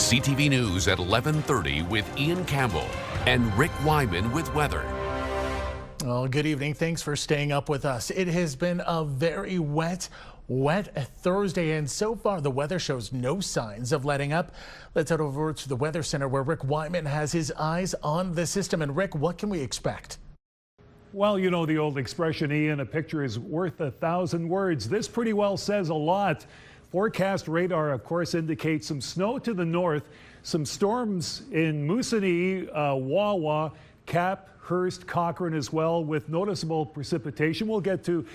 CTV News at 11:30 with Ian Campbell and Rick Wyman with weather. Well, good evening. Thanks for staying up with us. It has been a very wet Thursday, and so far the weather shows no signs of letting up. Let's head over to the Weather Center where Rick Wyman has his eyes on the system. And Rick, what can we expect? Well, you know the old expression, Ian, a picture is worth 1,000 words. This pretty well says a lot. Forecast radar, of course, indicates some snow to the north, some storms in Moosonee, Wawa, Cap, Hearst, Cochrane as well, with noticeable precipitation. We'll get to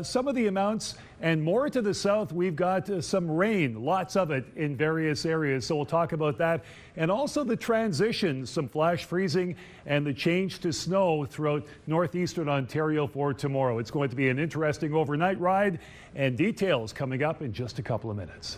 some of the amounts, and more to the south, we've got some rain, lots of it in various areas. So we'll talk about that, and also the transition, some flash freezing and the change to snow throughout northeastern Ontario for tomorrow. It's going to be an interesting overnight ride, and details coming up in just a couple of minutes.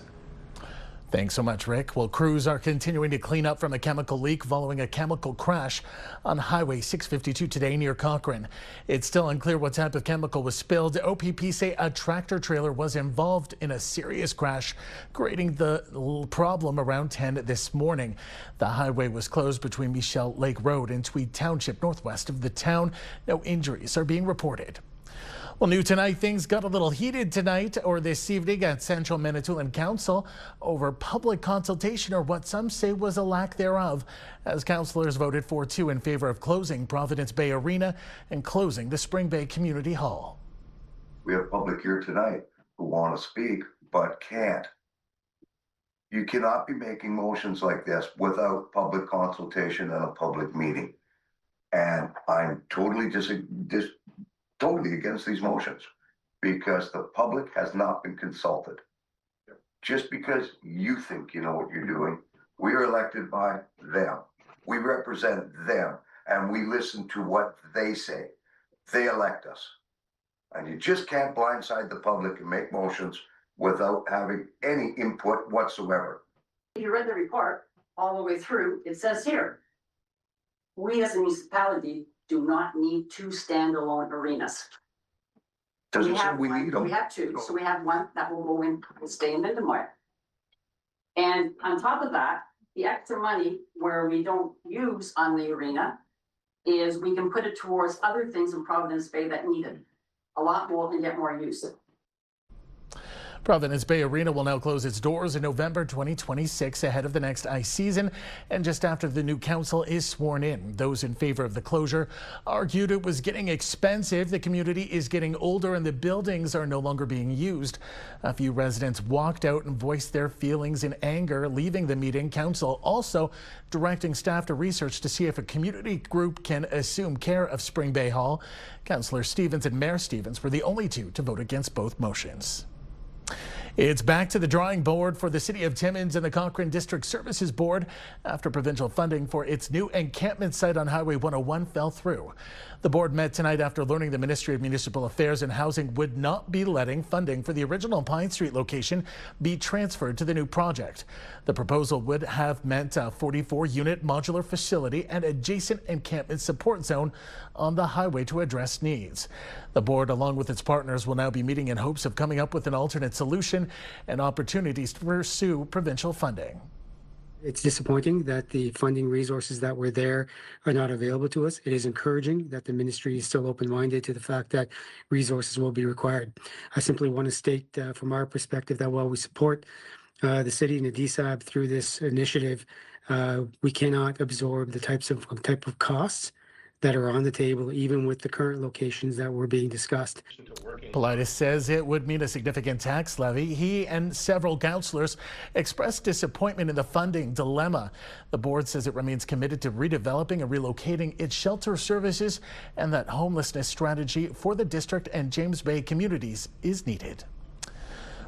Thanks so much, Rick. Well, crews are continuing to clean up from a chemical leak following a chemical crash on Highway 652 today near Cochrane. It's still unclear what type of chemical was spilled. OPP say a tractor trailer was involved in a serious crash, creating the problem around 10 this morning. The highway was closed between Michelle Lake Road and Tweed Township, northwest of the town. No injuries are being reported. Well, new tonight, things got a little heated tonight or this evening at Central Manitoulin Council over public consultation, or what some say was a lack thereof, as councillors voted 4-2 in favor of closing Providence Bay Arena and closing the Spring Bay Community Hall. We have public here tonight who want to speak but can't. You cannot be making motions like this without public consultation and a public meeting. And I'm totally totally against these motions because the public has not been consulted. Just because you think you know what you're doing, we are elected by them. We represent them and we listen to what they say. They elect us. And you just can't blindside the public and make motions without having any input whatsoever. If you read the report all the way through, it says here, we as a municipality do not need two standalone arenas. Doesn't say we need them. We have two, so we have one that will go in, will stay in the Des Moines. And on top of that, the extra money where we don't use on the arena is we can put it towards other things in Providence Bay that need it a lot more and get more use. Providence Bay Arena will now close its doors in November 2026 ahead of the next ice season and just after the new council is sworn in. Those in favor of the closure argued it was getting expensive. The community is getting older and the buildings are no longer being used. A few residents walked out and voiced their feelings in anger, leaving the meeting. Council also directing staff to research to see if a community group can assume care of Spring Bay Hall. Councillor Stevens and Mayor Stevens were the only two to vote against both motions. It's back to the drawing board for the City of Timmins and the Cochrane District Services Board after provincial funding for its new encampment site on Highway 101 fell through. The board met tonight after learning the Ministry of Municipal Affairs and Housing would not be letting funding for the original Pine Street location be transferred to the new project. The proposal would have meant a 44-unit modular facility and adjacent encampment support zone on the highway to address needs. The board, along with its partners, will now be meeting in hopes of coming up with an alternate solution and opportunities to pursue provincial funding. It's disappointing that the funding resources that were there are not available to us. It is encouraging that the ministry is still open-minded to the fact that resources will be required. I simply want to state from our perspective that while we support the city and the DSAB through this initiative, we cannot absorb the type of costs that are on the table, even with the current locations that were being discussed. Politis says it would mean a significant tax levy. He and several councillors expressed disappointment in the funding dilemma. The board says it remains committed to redeveloping and relocating its shelter services and that homelessness strategy for the district and James Bay communities is needed.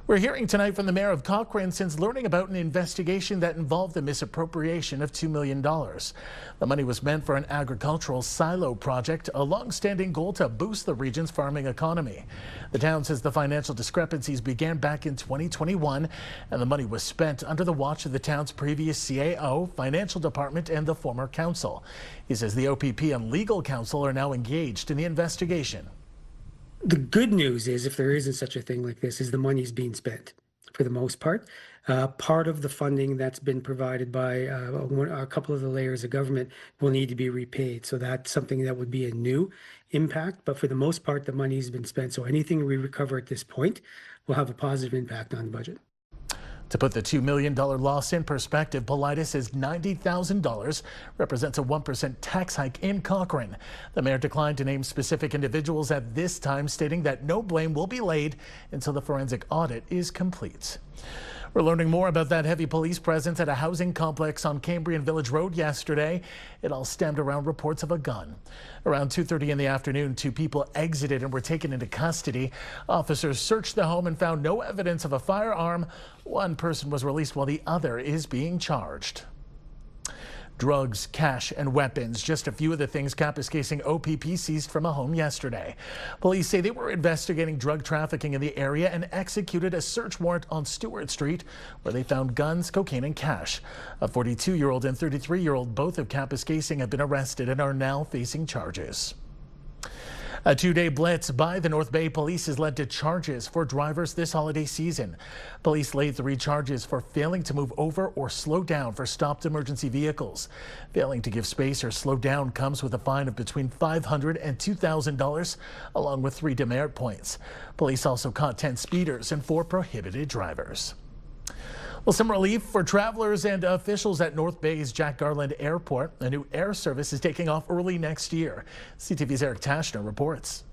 We're hearing tonight from the mayor of Cochrane since learning about an investigation that involved the misappropriation of $2 million. The money was meant for an agricultural silo project, a long-standing goal to boost the region's farming economy. The town says the financial discrepancies began back in 2021, and the money was spent under the watch of the town's previous CAO, financial department, and the former council. He says the OPP and legal counsel are now engaged in the investigation. The good news is, if there isn't such a thing like this, is the money's being spent. for the most part. Part of the funding that's been provided by a couple of the layers of government will need to be repaid. So that's something that would be a new impact. But for the most part, the money has been spent. So anything we recover at this point will have a positive impact on the budget. To put the $2 million loss in perspective, Paulides says $90,000 represents a 1% tax hike in Cochrane. The mayor declined to name specific individuals at this time, stating that no blame will be laid until the forensic audit is complete. We're learning more about that heavy police presence at a housing complex on Cambrian Village Road yesterday. It all stemmed around reports of a gun. Around 2:30 in the afternoon, 2 people exited and were taken into custody. Officers searched the home and found no evidence of a firearm. One person was released while the other is being charged. Drugs, cash, and weapons, just a few of the things Kapuskasing OPP seized from a home yesterday. Police say they were investigating drug trafficking in the area and executed a search warrant on Stewart Street, where they found guns, cocaine, and cash. A 42-year-old and 33-year-old, both of Kapuskasing, have been arrested and are now facing charges. A 2-day blitz by the North Bay Police has led to charges for drivers this holiday season. Police laid 3 charges for failing to move over or slow down for stopped emergency vehicles. Failing to give space or slow down comes with a fine of between $500 and $2,000, along with 3 demerit points. Police also caught 10 speeders and 4 prohibited drivers. Well, some relief for travelers and officials at North Bay's Jack Garland Airport. A new air service is taking off early next year. CTV's Eric Tashner reports.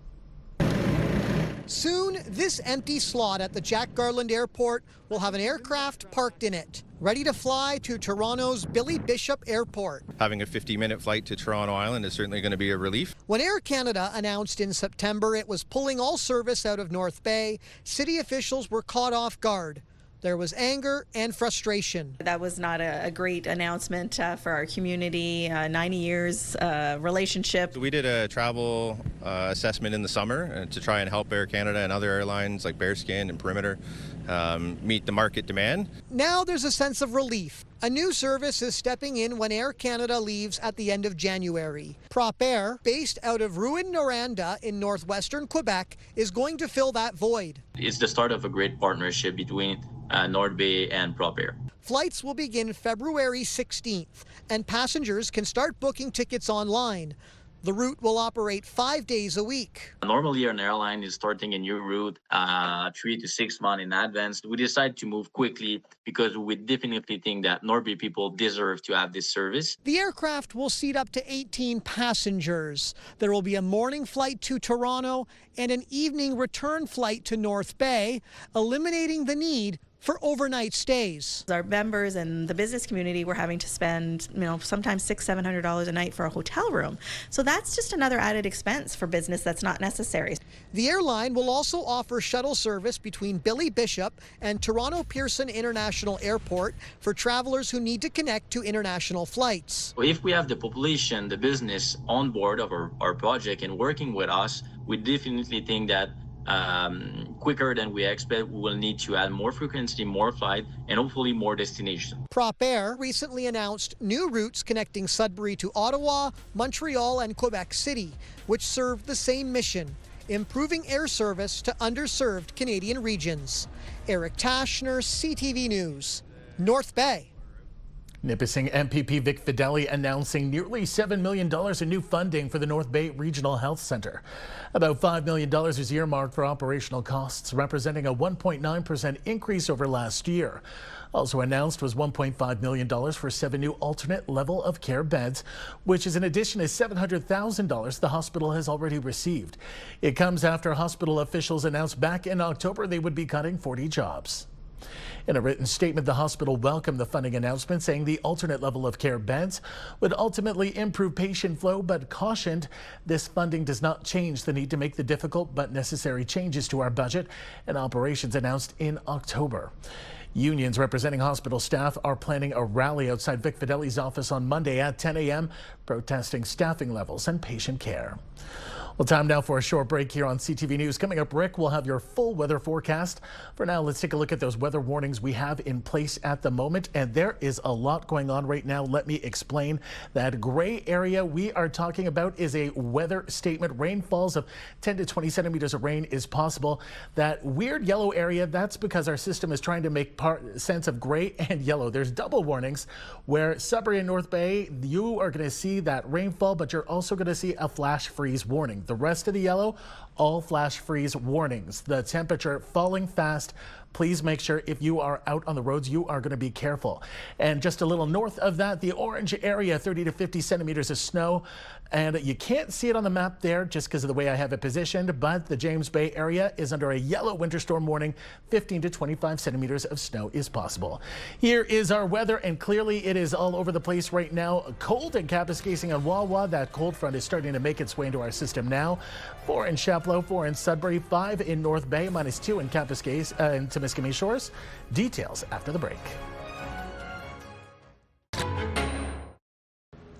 Soon, this empty slot at the Jack Garland Airport will have an aircraft parked in it, ready to fly to Toronto's Billy Bishop Airport. Having a 50-minute flight to Toronto Island is certainly going to be a relief. When Air Canada announced in September it was pulling all service out of North Bay, city officials were caught off guard. There was anger and frustration. That was not a great announcement for our community, 90 years relationship. We did a travel assessment in the summer to try and help Air Canada and other airlines like Bearskin and Perimeter meet the market demand. Now there's a sense of relief. A new service is stepping in when Air Canada leaves at the end of January. Prop Air, based out of Rouyn-Noranda in northwestern Quebec, is going to fill that void. It's the start of a great partnership between North Bay and Prop Air. Flights will begin February 16th, and passengers can start booking tickets online. The route will operate 5 days a week. Normally, an airline is starting a new route 3 to 6 months in advance. We decided to move quickly because we definitely think that North Bay people deserve to have this service. The aircraft will seat up to 18 passengers. There will be a morning flight to Toronto and an evening return flight to North Bay, eliminating the need for overnight stays. Our members and the business community were having to spend, sometimes $600-700 a night for a hotel room. So that's just another added expense for business that's not necessary. The airline will also offer shuttle service between Billy Bishop and Toronto Pearson International Airport for travelers who need to connect to international flights. If we have the population, the business on board of our project and working with us, we definitely think that quicker than we expect, we will need to add more frequency, more flight, and hopefully more destinations. Prop Air recently announced new routes connecting Sudbury to Ottawa, Montreal, and Quebec City, which serve the same mission, improving air service to underserved Canadian regions. Eric Tashner, CTV News, North Bay. Nipissing MPP Vic Fideli announcing nearly $7 million in new funding for the North Bay Regional Health Centre. About $5 million is earmarked for operational costs, representing a 1.9% increase over last year. Also announced was $1.5 million for 7 new alternate level of care beds, which is in addition to $700,000 the hospital has already received. It comes after hospital officials announced back in October they would be cutting 40 jobs. In a written statement, the hospital welcomed the funding announcement, saying the alternate level of care beds would ultimately improve patient flow, but cautioned this funding does not change the need to make the difficult but necessary changes to our budget and operations announced in October. Unions representing hospital staff are planning a rally outside Vic Fideli's office on Monday at 10 a.m., protesting staffing levels and patient care. Well, time now for a short break here on CTV News. Coming up, Rick will have your full weather forecast. For now, let's take a look at those weather warnings we have in place at the moment. And there is a lot going on right now. Let me explain. That gray area we are talking about is a weather statement. Rainfalls of 10 to 20 centimeters of rain is possible. That weird yellow area, that's because our system is trying to make sense of gray and yellow. There's double warnings where Sudbury and North Bay, you are going to see that rainfall, but you're also going to see a flash freeze warning. The rest of the yellow, all flash freeze warnings. The temperature falling fast. Please make sure if you are out on the roads, you are going to be careful. And just a little north of that, the orange area, 30 to 50 centimeters of snow. And you can't see it on the map there just because of the way I have it positioned, but the James Bay area is under a yellow winter storm warning. 15 to 25 centimeters of snow is possible. Here is our weather, and clearly it is all over the place right now. Cold in Kapuskasing and Wawa. That cold front is starting to make its way into our system now. 4 in Chapleau, 4 in Sudbury, 5 in North Bay, -2 in Kapuskasing and Timiskaming Shores. Details after the break.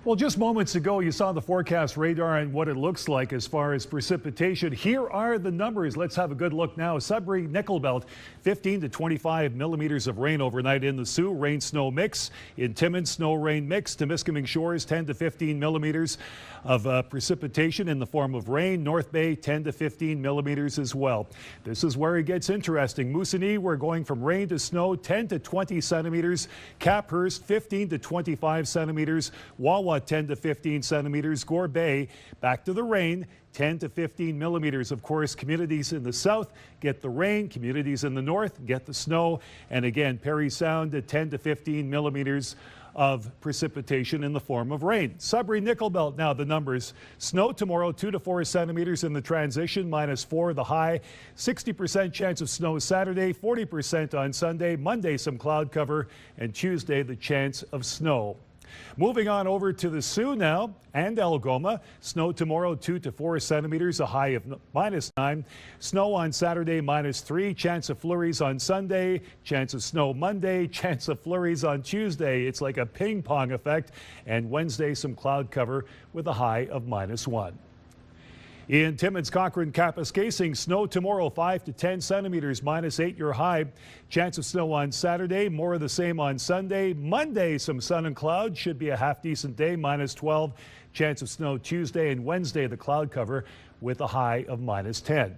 Well, just moments ago, you saw the forecast radar and what it looks like as far as precipitation. Here are the numbers. Let's have a good look now. Sudbury, Nickel Belt, 15 to 25 millimeters of rain overnight in the Sault. Rain snow mix. In Timmins, snow rain mix. Timiskaming Shores, 10 to 15 millimeters of precipitation in the form of rain. North Bay, 10 to 15 millimeters as well. This is where it gets interesting. Moosonee, we're going from rain to snow, 10 to 20 centimeters. Caphurst, 15 to 25 centimeters. Wawa, 10 to 15 centimeters. Gore Bay, back to the rain, 10 to 15 millimeters. Of course, communities in the south get the rain, communities in the north get the snow. And again, Perry Sound at 10 to 15 millimeters of precipitation in the form of rain. Sudbury, Nickel Belt, now the numbers. Snow tomorrow, 2 to 4 centimeters in the transition, -4 the high. 60% chance of snow Saturday, 40% on Sunday. Monday, some cloud cover, and Tuesday, the chance of snow. Moving on over to the Sault now and Algoma. Snow tomorrow, 2 to 4 centimeters, a high of -9. Snow on Saturday, -3. Chance of flurries on Sunday. Chance of snow Monday. Chance of flurries on Tuesday. It's like a ping pong effect. And Wednesday, some cloud cover with a high of -1. In Timmins, Cochrane, Kapuskasing, snow tomorrow, 5 to 10 centimeters, -8 your high. Chance of snow on Saturday, more of the same on Sunday. Monday, some sun and clouds, should be a half decent day, -12. Chance of snow Tuesday, and Wednesday, the cloud cover with a high of -10.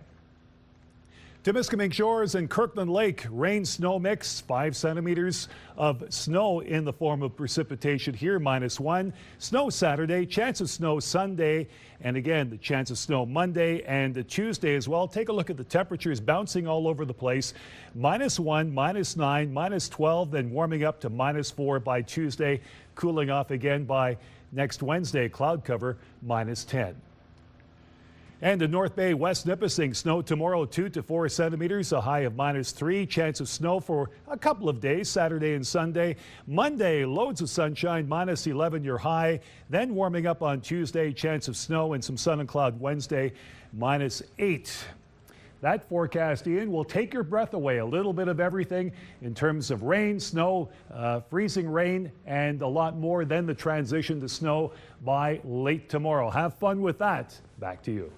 Timiskaming Shores and Kirkland Lake, rain snow mix, 5 centimeters of snow in the form of precipitation here, -1. Snow Saturday, chance of snow Sunday, and again, the chance of snow Monday and Tuesday as well. Take a look at the temperatures bouncing all over the place. -1, -9, -12, then warming up to -4 by Tuesday, cooling off again by next Wednesday, cloud cover -10. And in North Bay, West Nipissing, snow tomorrow, 2 to 4 centimeters, a high of -3. Chance of snow for a couple of days, Saturday and Sunday. Monday, loads of sunshine, -11 your high. Then warming up on Tuesday, chance of snow and some sun and cloud Wednesday, -8. That forecast, Ian, will take your breath away. A little bit of everything in terms of rain, snow, freezing rain, and a lot more. Then the transition to snow by late tomorrow. Have fun with that. Back to you.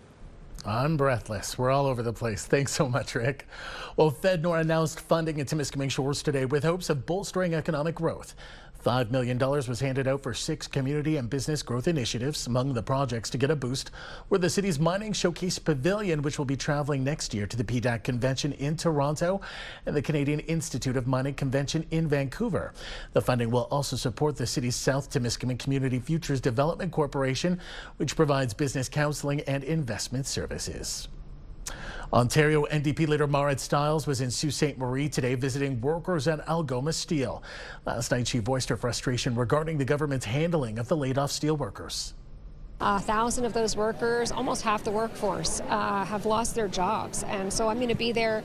I'm breathless. We're all over the place. Thanks so much, Rick. Well, FedNor announced funding at Timiskaming Shores today with hopes of bolstering economic growth. $5 million was handed out for 6 community and business growth initiatives. Among the projects to get a boost were the city's Mining Showcase Pavilion, which will be traveling next year to the PDAC convention in Toronto, and the Canadian Institute of Mining Convention in Vancouver. The funding will also support the city's South Timiskaming Community Futures Development Corporation, which provides business counseling and investment services. Ontario NDP leader Marit Stiles was in Sault Ste. Marie today visiting workers at Algoma Steel. Last night she voiced her frustration regarding the government's handling of the laid-off steel workers. 1,000 of those workers, almost half the workforce, have lost their jobs. And so I'm going to be there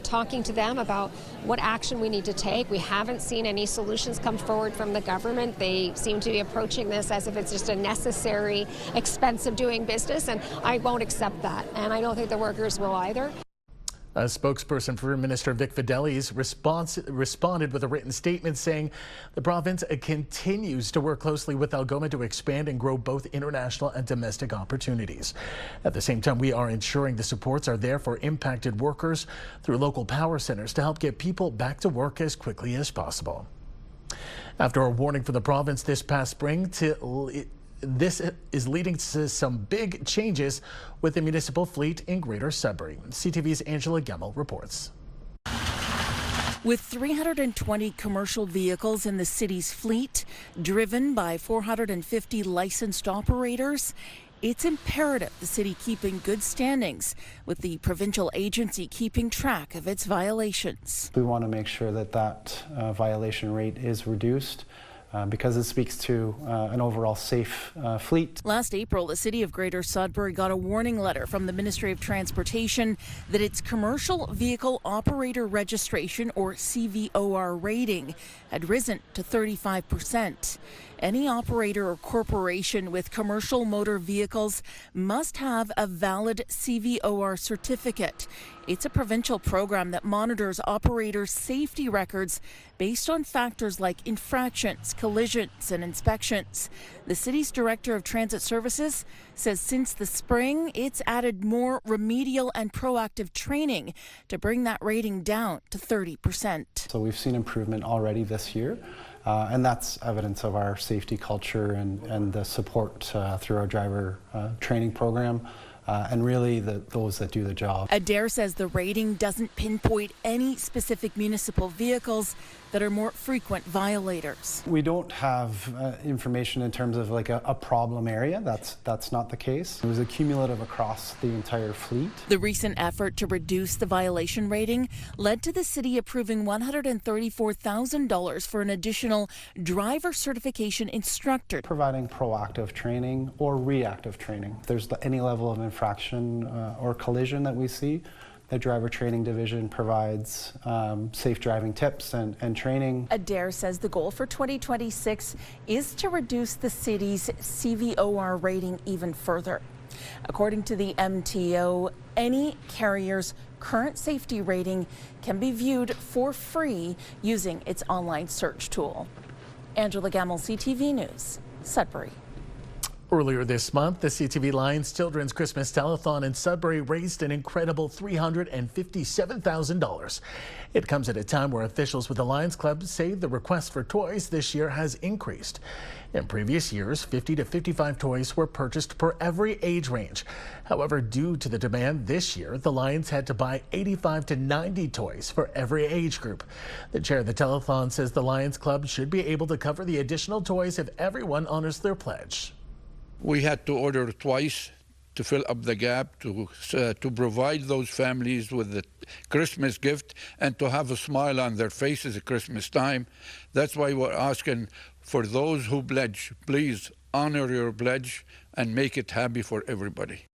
talking to them about what action we need to take. We haven't seen any solutions come forward from the government. They seem to be approaching this as if it's just a necessary expense of doing business, and I won't accept that. And I don't think the workers will either. A spokesperson for Minister Vic Fideli's responded with a written statement saying the province continues to work closely with Algoma to expand and grow both international and domestic opportunities. At the same time, we are ensuring the supports are there for impacted workers through local power centers to help get people back to work as quickly as possible. After a warning from the province this past spring, this is leading to some big changes with the municipal fleet in Greater Sudbury. CTV's Angela Gemmell reports. With 320 commercial vehicles in the city's fleet, driven by 450 licensed operators, it's imperative the city keep in good standings with the provincial agency keeping track of its violations. We want to make sure that violation rate is reduced because it speaks to an overall safe fleet. Last April, the city of Greater Sudbury got a warning letter from the Ministry of Transportation that its commercial vehicle operator registration, or CVOR rating, had risen to 35%. Any operator or corporation with commercial motor vehicles must have a valid CVOR certificate. It's a provincial program that monitors operators' safety records based on factors like infractions, collisions, and inspections. The city's Director of Transit Services says since the spring, it's added more remedial and proactive training to bring that rating down to 30%. So we've seen improvement already this year. And that's evidence of our safety culture and the support through our driver training program. And really those that do the job. Adair says the rating doesn't pinpoint any specific municipal vehicles that are more frequent violators. We don't have information in terms of like a problem area. That's not the case. It was accumulative across the entire fleet. The recent effort to reduce the violation rating led to the city approving $134,000 for an additional driver certification instructor. Providing proactive training or reactive training. If there's any level of infraction or collision that we see, the driver training division provides safe driving tips and training. Adair says the goal for 2026 is to reduce the city's CVOR rating even further. According to the MTO, any carrier's current safety rating can be viewed for free using its online search tool. Angela Gemmell, CTV News, Sudbury. Earlier this month, the CTV Lions Children's Christmas Telethon in Sudbury raised an incredible $357,000. It comes at a time where officials with the Lions Club say the request for toys this year has increased. In previous years, 50 to 55 toys were purchased per every age range. However, due to the demand this year, the Lions had to buy 85 to 90 toys for every age group. The chair of the telethon says the Lions Club should be able to cover the additional toys if everyone honors their pledge. We had to order twice to fill up the gap, to provide those families with the Christmas gift and to have a smile on their faces at Christmas time. That's why we're asking for those who pledge, please honor your pledge and make it happy for everybody.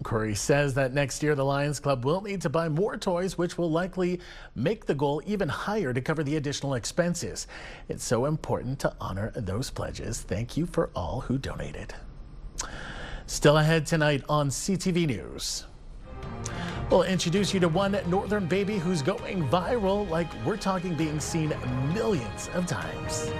Curry says that next year the Lions Club will need to buy more toys, which will likely make the goal even higher to cover the additional expenses. It's so important to honor those pledges. Thank you for all who donated. Still ahead tonight on CTV News. We'll introduce you to one northern baby who's going viral, like we're talking being seen millions of times.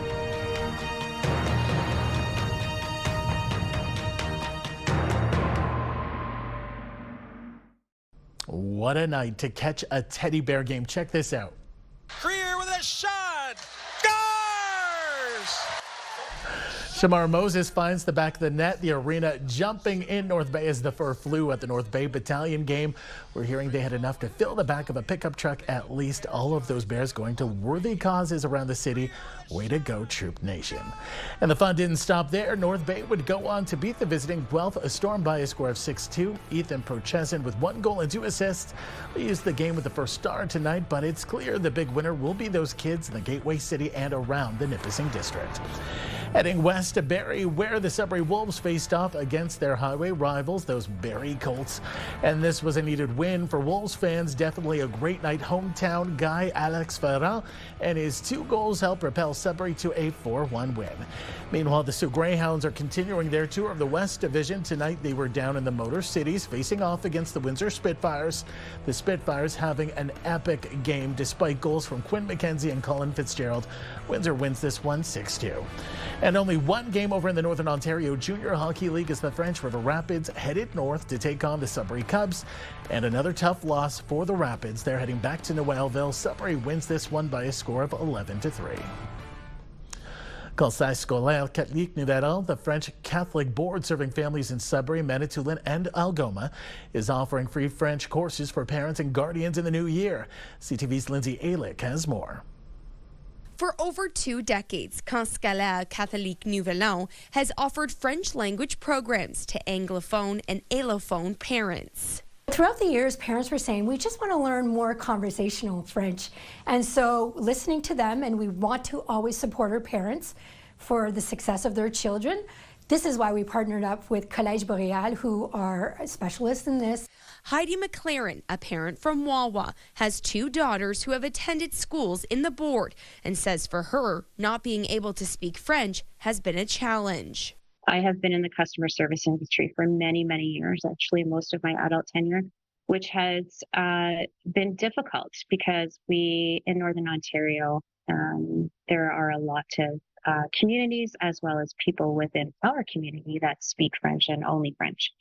What a night to catch a teddy bear game. Check this out. Creer with a shot. Scores! Shamar Moses finds the back of the net. The arena jumping in North Bay as the fur flew at the North Bay Battalion game. We're hearing they had enough to fill the back of a pickup truck. At least all of those bears going to worthy causes around the city. Way to go, Troop Nation. And the fun didn't stop there. North Bay would go on to beat the visiting Guelph Storm by a score of 6-2. Ethan Prochazin with 1 goal and 2 assists. We used the game with the first star tonight, but it's clear the big winner will be those kids in the Gateway City and around the Nipissing District. Heading west west to Barrie, where the Sudbury Wolves faced off against their highway rivals, those Barrie Colts. And this was a needed win for Wolves fans. Definitely a great night. Hometown guy Alex Ferrand and his 2 goals helped propel Sudbury to a 4-1 win. Meanwhile, the Sault Greyhounds are continuing their tour of the West Division. Tonight they were down in the Motor Cities facing off against the Windsor Spitfires. The Spitfires having an epic game despite goals from Quinn McKenzie and Colin Fitzgerald. Windsor wins this one 6-2. And only one game over in the Northern Ontario Junior Hockey League as the French River Rapids headed north to take on the Sudbury Cubs. And another tough loss for the Rapids. They're heading back to Noëlville. Sudbury wins this one by a score of 11-3. Conseil scolaire catholique Nouvelle, the French Catholic board serving families in Sudbury, Manitoulin, and Algoma, is offering free French courses for parents and guardians in the new year. CTV's Lindsay Alick has more. For over 2 decades, Conseil scolaire catholique Nouvelle has offered French language programs to Anglophone and Allophone parents. Throughout the years, parents were saying, we just want to learn more conversational French. And so listening to them, and we want to always support our parents for the success of their children. This is why we partnered up with Collège Boréal, who are specialists in this. Heidi McLaren, a parent from Wawa, has 2 daughters who have attended schools in the board and says for her, not being able to speak French has been a challenge. I have been in the customer service industry for many, many years, actually most of my adult tenure, which has been difficult because we, in Northern Ontario, there are a lot of communities as well as people within our community that speak French and only French.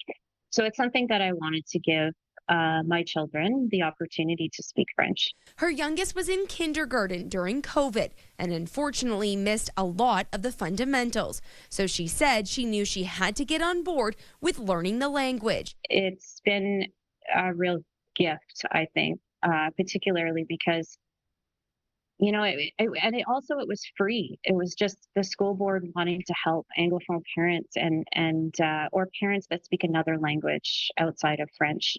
So it's something that I wanted to give my children the opportunity to speak French. Her youngest was in kindergarten during COVID and unfortunately missed a lot of the fundamentals. So she said she knew she had to get on board with learning the language. It's been a real gift, I think, particularly because, you know, it was free. It was just the school board wanting to help Anglophone parents and or parents that speak another language outside of French.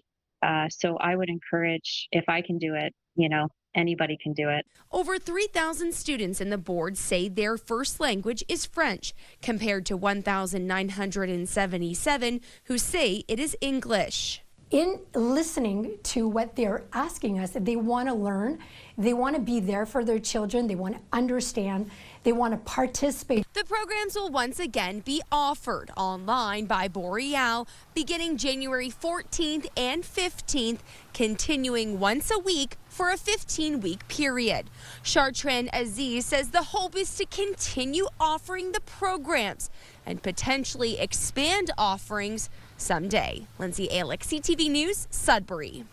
So I would encourage, if I can do it, you know, anybody can do it. Over 3,000 students in the board say their first language is French, compared to 1,977 who say it is English. In listening to what they're asking us, they want to learn, they want to be there for their children, they want to understand, they want to participate. The programs will once again be offered online by Boreal beginning January 14th and 15th, continuing once a week for a 15-week period. Chartrand Aziz says the hope is to continue offering the programs and potentially expand offerings someday. Lindsay Alick, CTV News, Sudbury.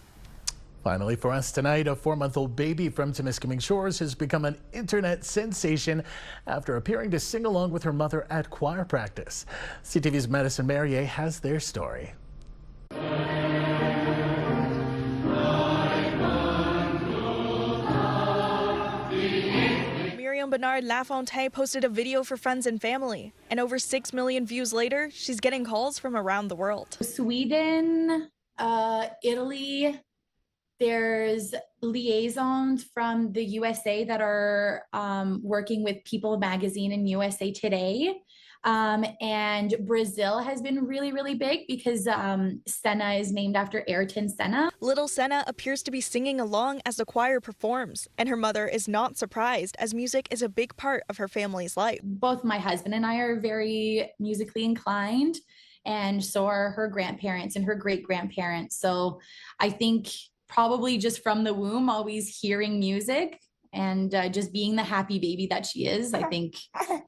Finally for us tonight, a 4-month-old baby from Timiskaming Shores has become an internet sensation after appearing to sing along with her mother at choir practice. CTV's Madison Merrier has their story. Bernard Lafontaine posted a video for friends and family, and over 6 million views later, she's getting calls from around the world. Sweden, Italy, there's liaisons from the USA that are working with People Magazine and USA Today. And Brazil has been really, really big because Senna is named after Ayrton Senna. Little Senna appears to be singing along as the choir performs, and her mother is not surprised as music is a big part of her family's life. Both my husband and I are very musically inclined, and so are her grandparents and her great-grandparents. So I think probably just from the womb, always hearing music and just being the happy baby that she is, I think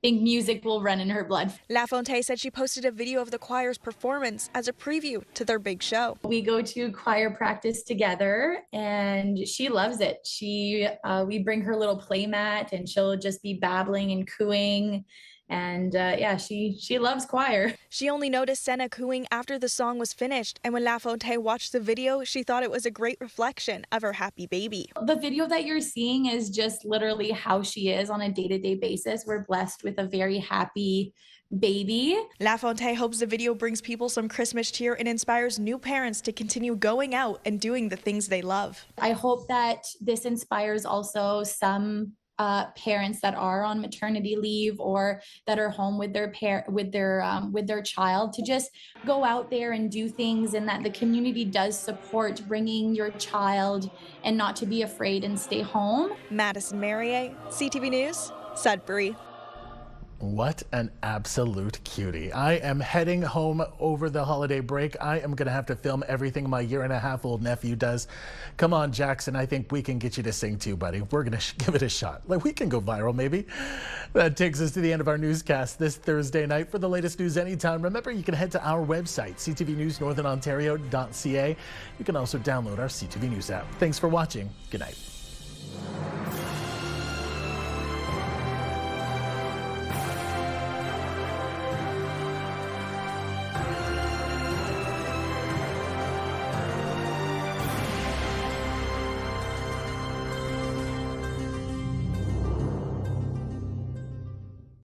music will run in her blood. Lafontaine said she posted a video of the choir's performance as a preview to their big show. We go to choir practice together, and she loves it. We bring her little play mat, and she'll just be babbling and cooing. And yeah, she loves choir. She only noticed Senna cooing after the song was finished, and when Lafontaine watched the video, she thought it was a great reflection of her happy baby. The video that you're seeing is just literally how she is on a day-to-day basis. We're blessed with a very happy baby. Lafontaine hopes the video brings people some Christmas cheer and inspires new parents to continue going out and doing the things they love. I hope that this inspires also some parents that are on maternity leave or that are home with their child to just go out there and do things, and that the community does support bringing your child and not to be afraid and stay home. Madison Marier, CTV News, Sudbury. What an absolute cutie. I am heading home over the holiday break. I am going to have to film everything my 1.5-year-old nephew does. Come on, Jackson. I think we can get you to sing too, buddy. We're going to give it a shot. Like, we can go viral, maybe. That takes us to the end of our newscast this Thursday night. For the latest news anytime, remember you can head to our website, ctvnewsnorthernontario.ca. You can also download our CTV News app. Thanks for watching. Good night.